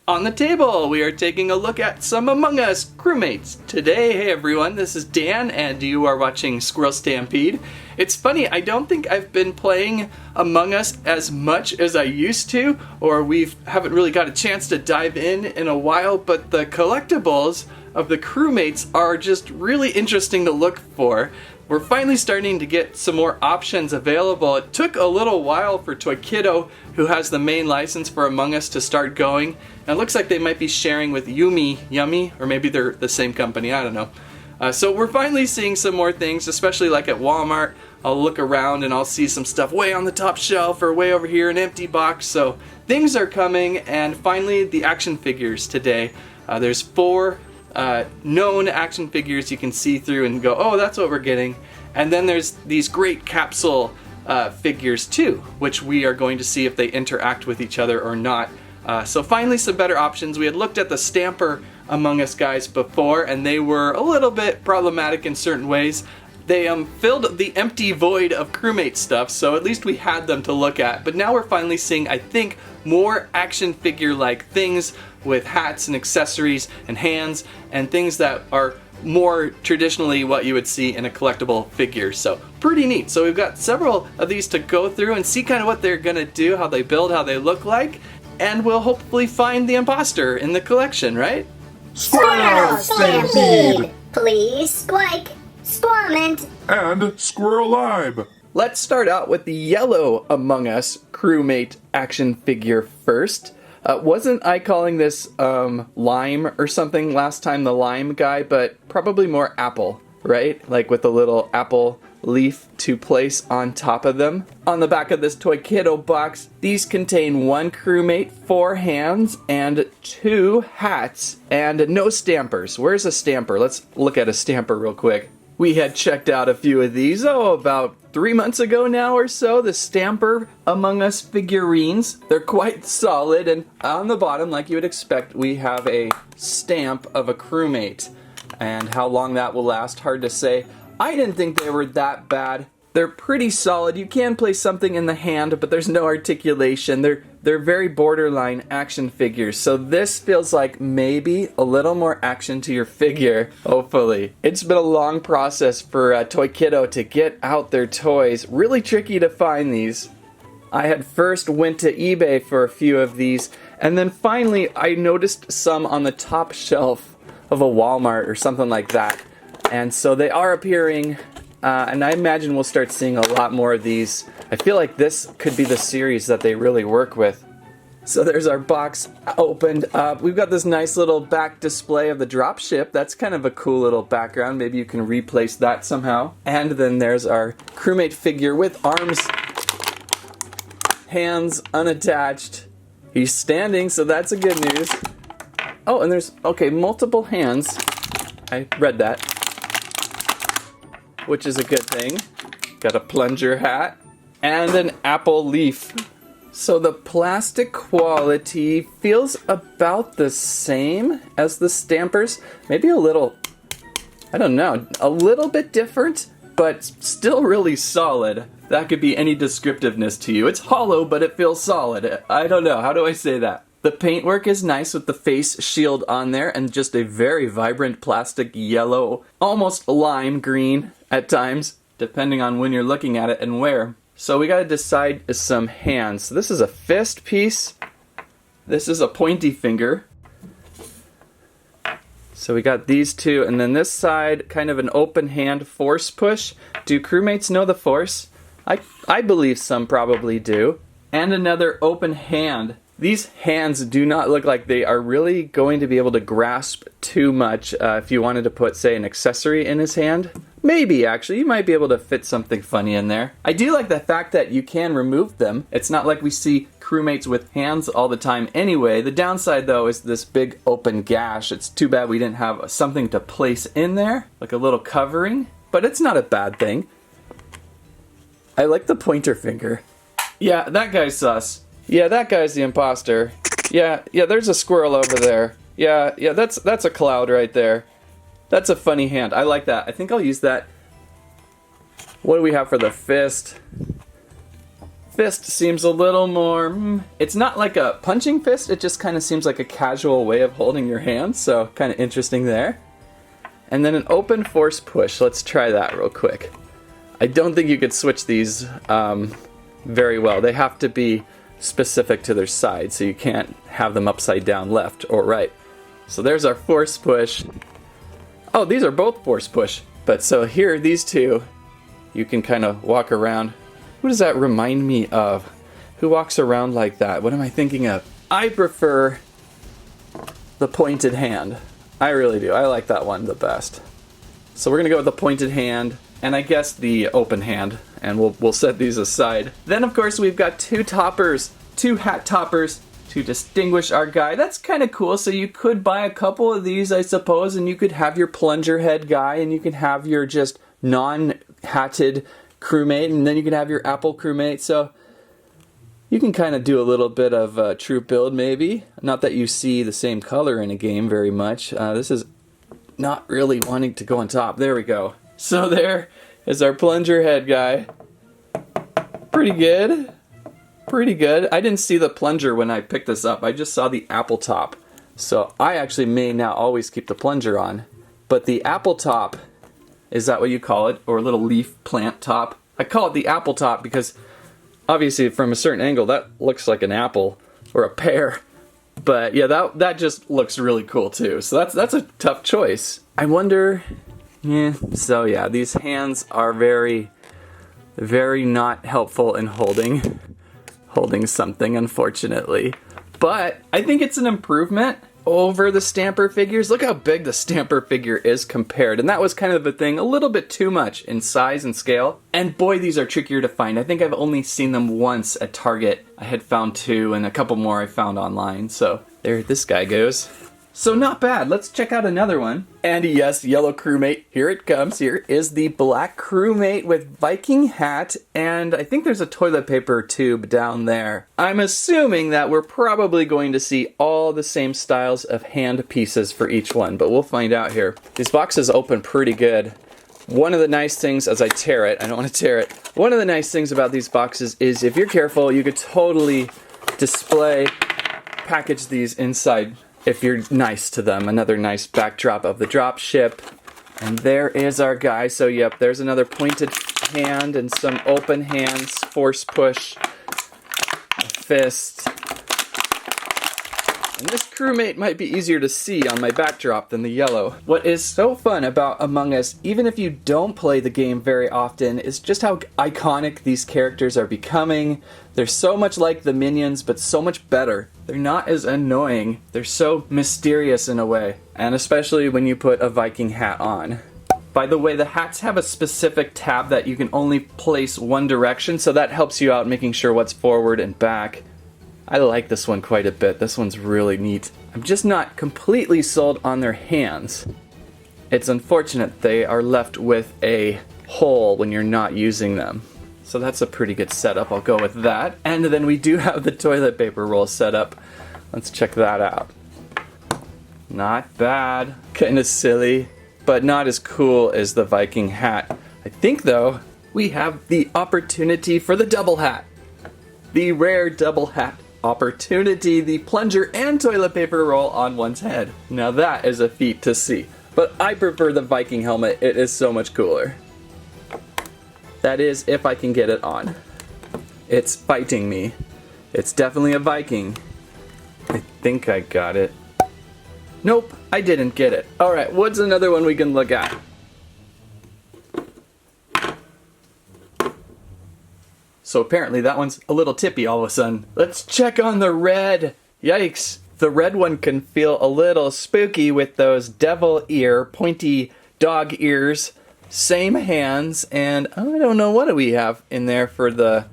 On the table, we are taking a look at some Among Us Crewmates. Today, hey everyone, this is Dan, and you are watching Squirrel Stampede. It's funny, I don't think I've been playing Among Us as much as I used to, or haven't really got a chance to dive in a while, but the collectibles of the Crewmates are just really interesting to look for. We're finally starting to get some more options available. It took a little while for Toy Kiddo, who has the main license for Among Us, to start going. And it looks like they might be sharing with Yummy, or maybe they're the same company, I don't know. So we're finally seeing some more things, especially like at Walmart. I'll look around and I'll see some stuff way on the top shelf or way over here, an empty box. So things are coming, and finally the action figures today. There's 4 known action figures you can see through and go, oh, that's what we're getting. And then there's these great capsule figures too, which we are going to see if they interact with each other or not. So finally some better options. We had looked at the Stamper Among Us guys before, and they were a little bit problematic in certain ways. They filled the empty void of Crewmate stuff, so at least we had them to look at. But now we're finally seeing, I think, more action figure-like things with hats and accessories and hands and things that are more traditionally what you would see in a collectible figure. So pretty neat. So we've got several of these to go through and see kind of what they're gonna do, how they build, how they look like, and we'll hopefully find the imposter in the collection, right? Squirrel Stampede! Please squike, Squirmint, and Squirrel Live. Let's start out with the yellow Among Us Crewmate action figure first. Wasn't I calling this lime or something last time, the lime guy, but probably more apple, right? Like with a little apple leaf to place on top of them. On the back of this Toy Kiddo box, these contain 1 crewmate, 4 hands, and 2 hats, and no stampers. Where's a stamper? Let's look at a stamper real quick. We had checked out a few of these, about 3 months ago now or so, the Stamper Among Us figurines. They're quite solid, and on the bottom, like you would expect, we have a stamp of a crewmate. And how long that will last, hard to say. I didn't think they were that bad. They're pretty solid. You can place something in the hand, but there's no articulation. They're very borderline action figures. So this feels like maybe a little more action to your figure, hopefully. It's been a long process for Toy Kiddo to get out their toys. Really tricky to find these. I had first went to eBay for a few of these, and then finally I noticed some on the top shelf of a Walmart or something like that. And so they are appearing, and I imagine we'll start seeing a lot more of these. I feel like this could be the series that they really work with. So there's our box opened up. We've got this nice little back display of the dropship. That's kind of a cool little background. Maybe you can replace that somehow. And then there's our crewmate figure with arms, hands unattached. He's standing, so that's a good news. Oh, and there's, okay, multiple hands. I read that, which is a good thing. Got a plunger hat and an apple leaf. So the plastic quality feels about the same as the stampers. Maybe a little, I don't know, a little bit different, but still really solid. That could be any descriptiveness to you. It's hollow, but it feels solid. I don't know, how do I say that? The paintwork is nice with the face shield on there and just a very vibrant plastic yellow, almost lime green at times, depending on when you're looking at it and where. So we gotta decide some hands. So this is a fist piece. This is a pointy finger. So we got these two, and then this side, kind of an open hand force push. Do crewmates know the force? I believe some probably do. And another open hand. These hands do not look like they are really going to be able to grasp too much if you wanted to put, say, an accessory in his hand. Maybe, actually. You might be able to fit something funny in there. I do like the fact that you can remove them. It's not like we see crewmates with hands all the time anyway. The downside, though, is this big open gash. It's too bad we didn't have something to place in there, like a little covering. But it's not a bad thing. I like the pointer finger. Yeah, that guy's sus. Yeah, that guy's the imposter. Yeah, there's a squirrel over there. Yeah, that's a cloud right there. That's a funny hand. I like that. I think I'll use that. What do we have for the fist? fist seems a little more, it's not like a punching fist, it just kind of seems like a casual way of holding your hand, so kind of interesting there. And then an open force push, let's try that real quick. I don't think you could switch these very well. They have to be specific to their side, so you can't have them upside down left or right. So there's our force push. Oh, these are both force push. But so here, these two, you can kind of walk around. Who does that remind me of? Who walks around like that? What am I thinking of? I prefer the pointed hand. I really do. I like that one the best. So we're gonna go with the pointed hand, and I guess the open hand, and we'll set these aside. Then of course we've got two toppers, two hat toppers to distinguish our guy. That's kind of cool. So you could buy a couple of these, I suppose, and you could have your plunger head guy, and you can have your just non-hatted crewmate, and then you can have your apple crewmate. So you can kind of do a little bit of troop build maybe. Not that you see the same color in a game very much. This is not really wanting to go on top. There we go. So there is our plunger head guy. Pretty good. Pretty good. I didn't see the plunger when I picked this up. I just saw the apple top. So I actually may now always keep the plunger on. But the apple top, is that what you call it? Or a little leaf plant top? I call it the apple top because obviously from a certain angle that looks like an apple or a pear. But yeah, that just looks really cool too. So that's a tough choice. I wonder, so yeah, these hands are very, very not helpful in holding something, unfortunately. But I think it's an improvement over the Stamper figures. Look how big the Stamper figure is compared. And that was kind of the thing, a little bit too much in size and scale. And boy, these are trickier to find. I think I've only seen them once at Target. I had found two and a couple more I found online. So there this guy goes. So not bad. Let's check out another one. And yes, yellow crewmate. Here it comes. Here is the black crewmate with Viking hat. And I think there's a toilet paper tube down there. I'm assuming that we're probably going to see all the same styles of hand pieces for each one, but we'll find out here. These boxes open pretty good. One of the nice things, as I tear it, I don't want to tear it. One of the nice things about these boxes is if you're careful, you could totally package these inside if you're nice to them. Another nice backdrop of the drop ship. And there is our guy. So yep, there's another pointed hand and some open hands, force push, a fist. And this crewmate might be easier to see on my backdrop than the yellow. What is so fun about Among Us, even if you don't play the game very often, is just how iconic these characters are becoming. They're so much like the minions, but so much better. They're not as annoying. They're so mysterious in a way. And especially when you put a Viking hat on. By the way, the hats have a specific tab that you can only place one direction, so that helps you out making sure what's forward and back. I like this one quite a bit. This one's really neat. I'm just not completely sold on their hands. It's unfortunate they are left with a hole when you're not using them. So that's a pretty good setup. I'll go with that. And then we do have the toilet paper roll set up. Let's check that out. Not bad. Kind of silly, but not as cool as the Viking hat. I think though, we have the opportunity for the double hat. The rare double hat opportunity, the plunger and toilet paper roll on one's head. Now that is a feat to see. But I prefer the Viking helmet. It is so much cooler. That is, if I can get it on. It's fighting me. It's definitely a Viking. I think I got it. Nope, I didn't get it. Alright, what's another one we can look at? So apparently that one's a little tippy all of a sudden. Let's check on the red. Yikes. The red one can feel a little spooky with those devil ear, pointy dog ears. Same hands, and I don't know, what do we have in there for the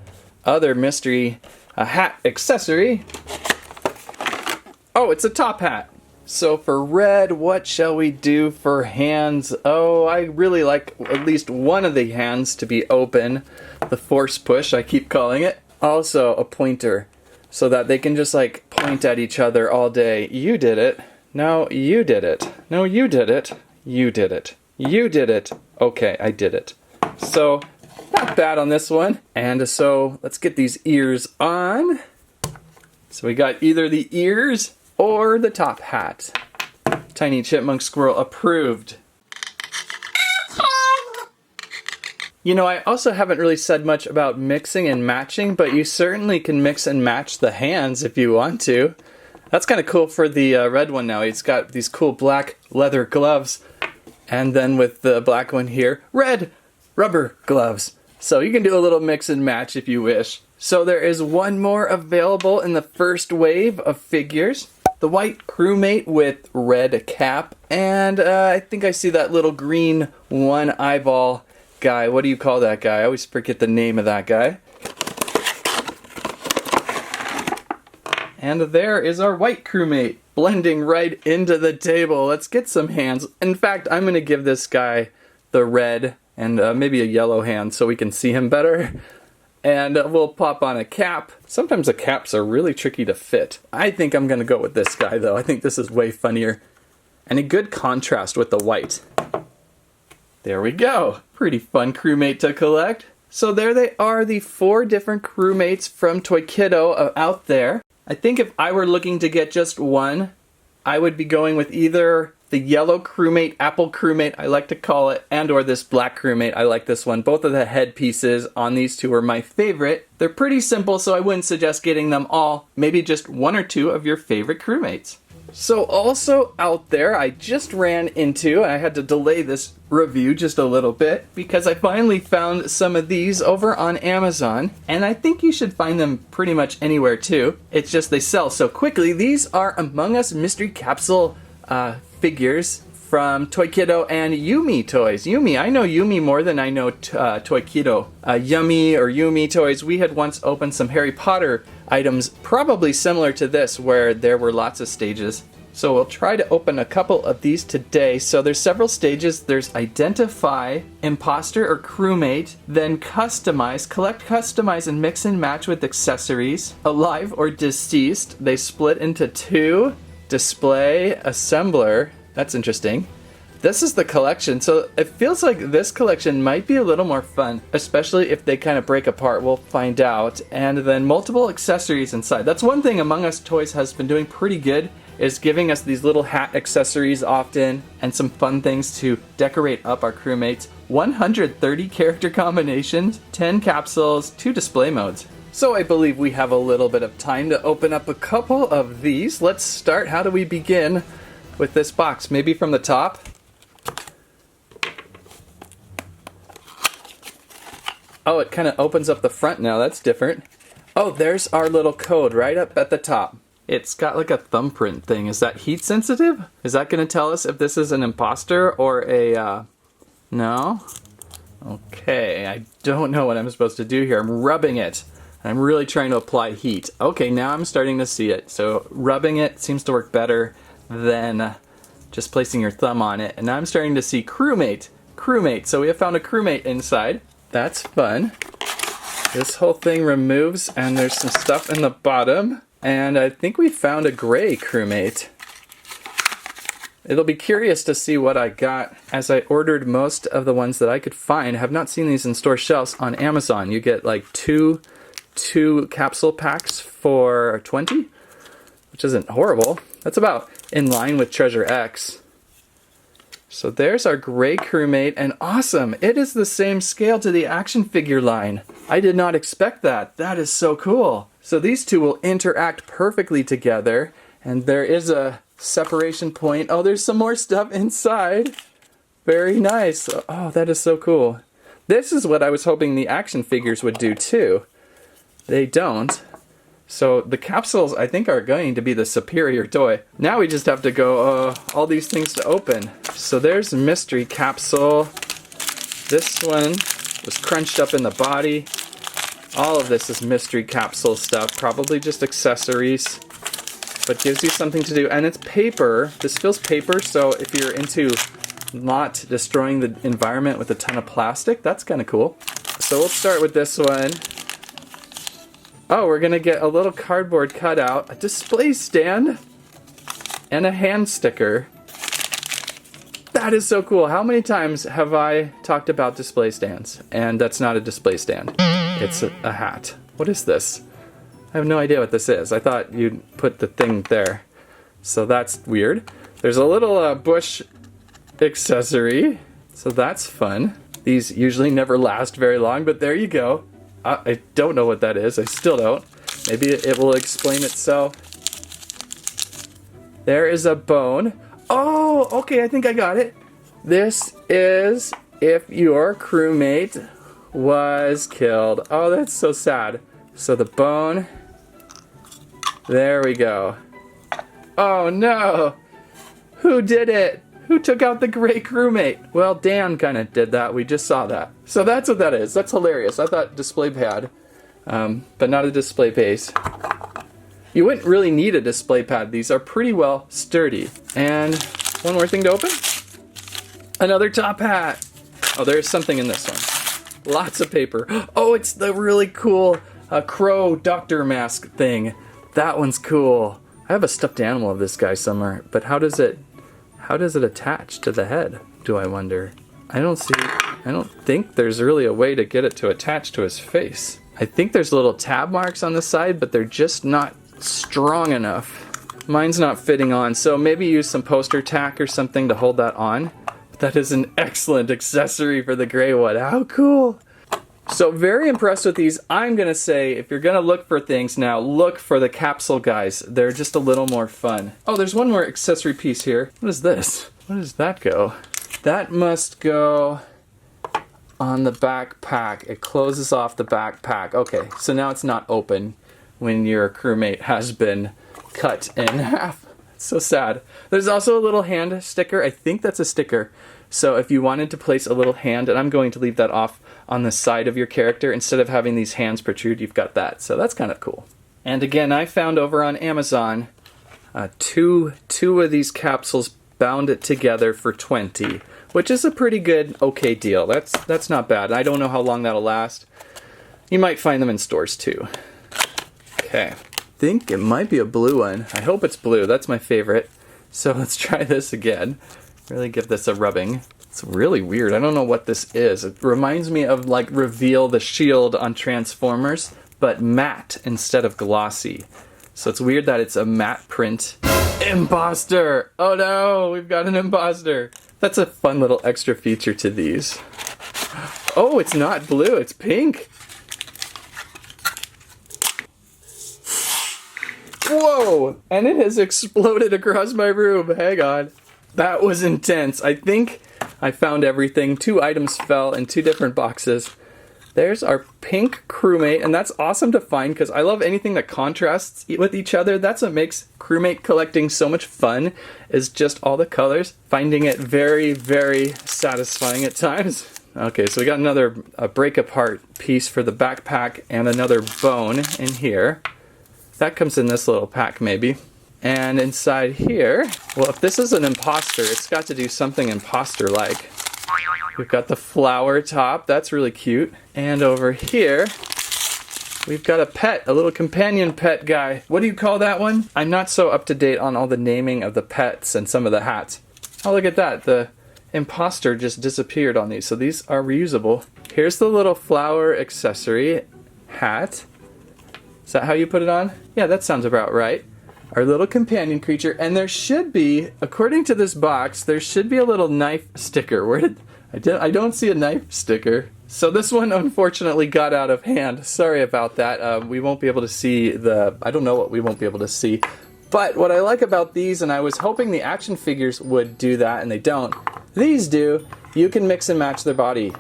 other mystery hat accessory? Oh, it's a top hat. So for red, what shall we do for hands? Oh, I really like at least one of the hands to be open. The force push, I keep calling it. Also a pointer, so that they can just like point at each other all day. You did it. No, you did it. No, you did it. You did it. You did it. Okay, I did it. So not bad on this one. And so let's get these ears on. So we got either the ears or the top hat. Tiny Chipmunk Squirrel approved. You know, I also haven't really said much about mixing and matching, but you certainly can mix and match the hands if you want to. That's kind of cool for the red one now. He's got these cool black leather gloves. And then with the black one here, red rubber gloves. So you can do a little mix and match if you wish. So there is one more available in the first wave of figures. The white crewmate with red cap. And I think I see that little green one eyeball guy. What do you call that guy? I always forget the name of that guy. And there is our white crewmate blending right into the table. Let's get some hands. In fact, I'm going to give this guy the red and maybe a yellow hand so we can see him better. And we'll pop on a cap. Sometimes the caps are really tricky to fit. I think I'm going to go with this guy though. I think this is way funnier. And a good contrast with the white. There we go. Pretty fun crewmate to collect. So there they are, the 4 different crewmates from Toy Kiddo out there. I think if I were looking to get just one, I would be going with either the yellow crewmate, apple crewmate, I like to call it, and or this black crewmate. I like this one. Both of the head pieces on these two are my favorite. They're pretty simple, so I wouldn't suggest getting them all. Maybe just 1 or 2 of your favorite crewmates. So also out there, I just ran into, and I had to delay this review just a little bit, because I finally found some of these over on Amazon, and I think you should find them pretty much anywhere too. It's just they sell so quickly. These are Among Us Mystery Capsule figures from Toy Kiddo and Yumi Toys. Yumi, I know Yumi more than I know Toy Kiddo. Yummy or Yumi Toys, we had once opened some Harry Potter items probably similar to this where there were lots of stages. So we'll try to open a couple of these today. So there's several stages. There's identify, imposter or crewmate, then customize, collect, customize, and mix and match with accessories, alive or deceased. They split into 2, display, assembler. That's interesting. This is the collection, so it feels like this collection might be a little more fun, especially if they kind of break apart. We'll find out. And then multiple accessories inside. That's one thing Among Us Toys has been doing pretty good, is giving us these little hat accessories often and some fun things to decorate up our crewmates. 130 character combinations, 10 capsules, 2 display modes. So I believe we have a little bit of time to open up a couple of these. Let's start. How do we begin with this box? Maybe from the top? Oh, it kind of opens up the front now. That's different. Oh, there's our little code right up at the top. It's got like a thumbprint thing. Is that heat sensitive? Is that going to tell us if this is an imposter or a, no? Okay, I don't know what I'm supposed to do here. I'm rubbing it. I'm really trying to apply heat. Okay, now I'm starting to see it. So rubbing it seems to work better than just placing your thumb on it. And now I'm starting to see crewmate. Crewmate. So we have found a crewmate inside. That's fun. This whole thing removes and there's some stuff in the bottom. And I think we found a gray crewmate. It'll be curious to see what I got, as I ordered most of the ones that I could find. I have not seen these in store shelves on Amazon. You get like two capsule packs for 20, which isn't horrible. That's about in line with Treasure X. So there's our gray crewmate, and awesome! It is the same scale to the action figure line. I did not expect that. That is so cool. So these two will interact perfectly together, and there is a separation point. Oh, there's some more stuff inside. Very nice. Oh, that is so cool. This is what I was hoping the action figures would do too. They don't. So the capsules, I think, are going to be the superior toy. Now we just have to go, all these things to open. So there's a mystery capsule. This one was crunched up in the body. All of this is mystery capsule stuff, probably just accessories, but gives you something to do. And it's paper. This feels paper, so if you're into not destroying the environment with a ton of plastic, that's kind of cool. So we'll start with this one. Oh, we're gonna get a little cardboard cutout, a display stand, and a hand sticker. That is so cool. How many times have I talked about display stands? And that's not a display stand. It's a hat. What is this? I have no idea what this is. I thought you'd put the thing there. So that's weird. There's a little bush accessory. So that's fun. These usually never last very long, but there you go. I don't know what that is. I still don't. Maybe it will explain itself. There is a bone. Oh, okay, I think I got it. This is if your crewmate was killed. Oh, that's so sad. So the bone. There we go. Oh no! Who did it? Who took out the gray crewmate? Well, Dan kind of did that. We just saw that. So that's what that is. That's hilarious. I thought display pad, but not a display base. You wouldn't really need a display pad. These are pretty well sturdy. And one more thing to open. Another top hat. Oh, there's something in this one. Lots of paper. Oh, it's the really cool crow doctor mask thing. That one's cool. I have a stuffed animal of this guy somewhere, but how does it attach to the head, do I wonder? I don't think there's really a way to get it to attach to his face. I think there's little tab marks on the side, but they're just not strong enough. Mine's not fitting on, so maybe use some poster tack or something to hold that on. But that is an excellent accessory for the gray one. How cool! So very impressed with these. I'm gonna say, if you're gonna look for things now, look for the capsule guys. They're just a little more fun. Oh, there's one more accessory piece here. What is this? Where does that go? That must go on the backpack. It closes off the backpack. Okay, so now it's not open when your crewmate has been cut in half. It's so sad. There's also a little hand sticker. I think that's a sticker. So if you wanted to place a little hand, and I'm going to leave that off on the side of your character, instead of having these hands protrude, you've got that. So that's kind of cool. And again, I found over on Amazon two of these capsules bound it together for $20, which is a pretty good, okay deal. That's not bad. I don't know how long that'll last. You might find them in stores too. Okay, I think it might be a blue one. I hope it's blue. That's my favorite. So let's try this again. Really give this a rubbing. It's really weird. I don't know what this is. It reminds me of like Reveal the Shield on Transformers, but matte instead of glossy. So it's weird that it's a matte print. Imposter! Oh no, we've got an imposter. That's a fun little extra feature to these. Oh, it's not blue, it's pink. Whoa! And it has exploded across my room. Hang on. That was intense. I think I found everything. 2 items fell in 2 different boxes. There's our pink crewmate, and that's awesome to find because I love anything that contrasts with each other. That's what makes crewmate collecting so much fun, is just all the colors. Finding it very, very satisfying at times. Okay, so we got another break apart piece for the backpack and another bone in here. That comes in this little pack maybe. And inside here, well, if this is an imposter, it's got to do something imposter-like. We've got the flower top, that's really cute. And over here, we've got a pet, a little companion pet guy. What do you call that one? I'm not so up to date on all the naming of the pets and some of the hats. Oh, look at that, the imposter just disappeared on these, so these are reusable. Here's the little flower accessory hat. Is that how you put it on? Yeah, that sounds about right. Our little companion creature, and there should be, according to this box, there should be a little knife sticker. Where did I don't see a knife sticker. So this one unfortunately got out of hand. Sorry about that. We won't be able to see I don't know what we won't be able to see. But what I like about these, and I was hoping the action figures would do that, and they don't. These do. You can mix and match their body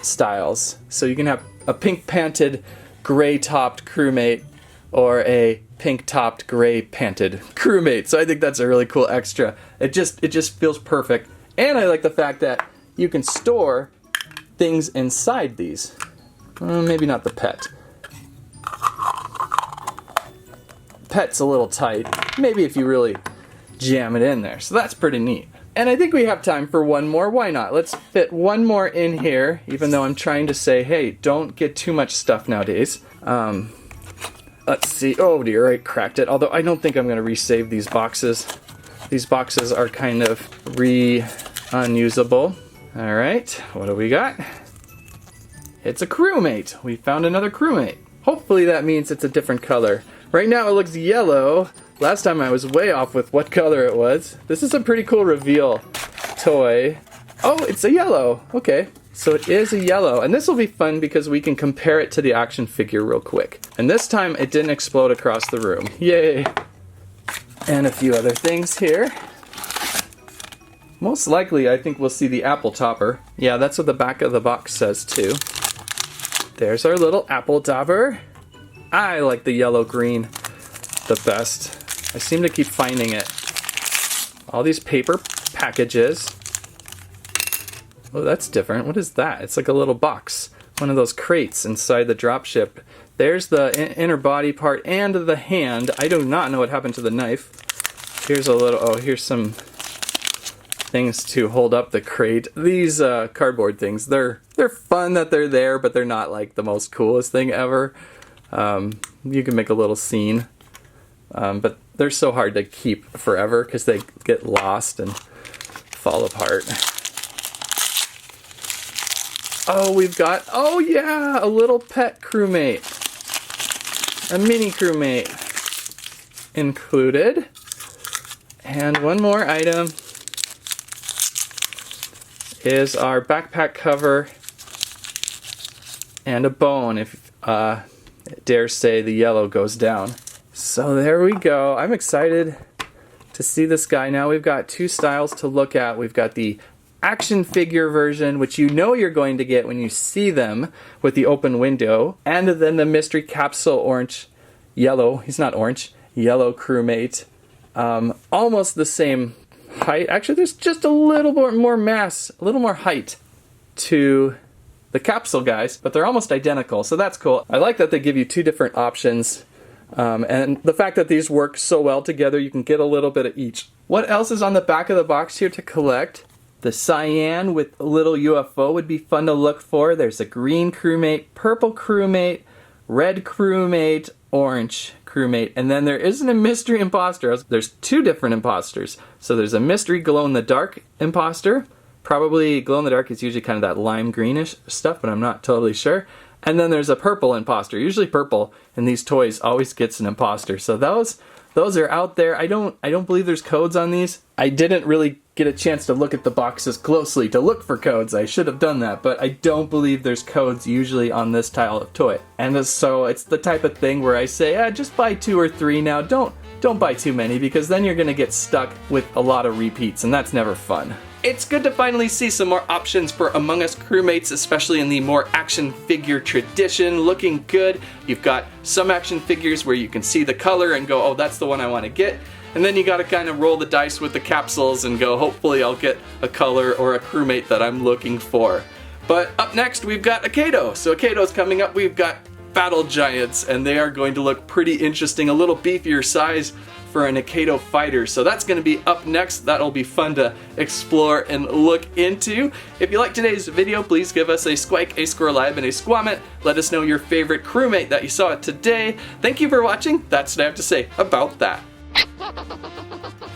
styles. So you can have a pink-panted, gray-topped crewmate, or a pink-topped, gray-panted crewmate. So I think that's a really cool extra. It just feels perfect. And I like the fact that you can store things inside these. Maybe not the pet. Pet's a little tight. Maybe if you really jam it in there. So that's pretty neat. And I think we have time for one more. Why not? Let's fit one more in here, even though I'm trying to say, hey, don't get too much stuff nowadays. Let's see. Oh dear, I cracked it. Although I don't think I'm going to resave these boxes. These boxes are kind of unusable. All right, what do we got? It's a crewmate. We found another crewmate. Hopefully that means it's a different color. Right now it looks yellow. Last time I was way off with what color it was. This is a pretty cool reveal toy. Oh, it's a yellow. Okay, so it is a yellow. And this will be fun because we can compare it to the action figure real quick. And this time it didn't explode across the room. Yay! And a few other things here. Most likely, I think we'll see the apple topper. Yeah, that's what the back of the box says too. There's our little apple topper. I like the yellow-green the best. I seem to keep finding it. All these paper packages. Oh, that's different. What is that? It's like a little box. One of those crates inside the dropship. There's the inner body part and the hand. I do not know what happened to the knife. Here's a little, oh, here's some things to hold up the crate. These cardboard things, they're fun that they're there, but they're not like the most coolest thing ever. You can make a little scene, but they're so hard to keep forever because they get lost and fall apart. Oh, we've got, oh yeah, a little pet crewmate. A mini crewmate included. And one more item is our backpack cover and a bone, if dare say the yellow goes down. So there we go. I'm excited to see this guy. Now we've got two styles to look at. We've got the action figure version, which you know you're going to get when you see them with the open window, and then the mystery capsule yellow crewmate. Almost the same height. Actually, there's just a little more mass, a little more height to the capsule guys, but they're almost identical, so that's cool. I like that they give you two different options, and the fact that these work so well together, you can get a little bit of each. What else is on the back of the box here to collect? The cyan with a little UFO would be fun to look for. There's a green crewmate, purple crewmate, red crewmate, orange crewmate, and then there isn't a mystery imposter. There's two different imposters. So there's a mystery glow-in-the-dark imposter. Probably glow-in-the-dark is usually kind of that lime greenish stuff, but I'm not totally sure. And then there's a purple imposter. Usually purple in these toys always gets an imposter. So those are out there. I don't believe there's codes on these. I didn't really get a chance to look at the boxes closely to look for codes. I should have done that, but I don't believe there's codes usually on this style of toy. And so it's the type of thing where I say, just buy 2 or 3 now. Don't buy too many, because then you're gonna get stuck with a lot of repeats, and that's never fun. It's good to finally see some more options for Among Us Crewmates, especially in the more action figure tradition. Looking good. You've got some action figures where you can see the color and go, oh, that's the one I want to get. And then you gotta kind of roll the dice with the capsules and go, hopefully I'll get a color or a crewmate that I'm looking for. But up next, we've got Akato. So Akato's coming up. We've got Battle Giants, and they are going to look pretty interesting. A little beefier size for an Akato fighter. So that's going to be up next. That'll be fun to explore and look into. If you like today's video, please give us a squike, a squirrelibe, and a squammet. Let us know your favorite crewmate that you saw today. Thank you for watching. That's what I have to say about that.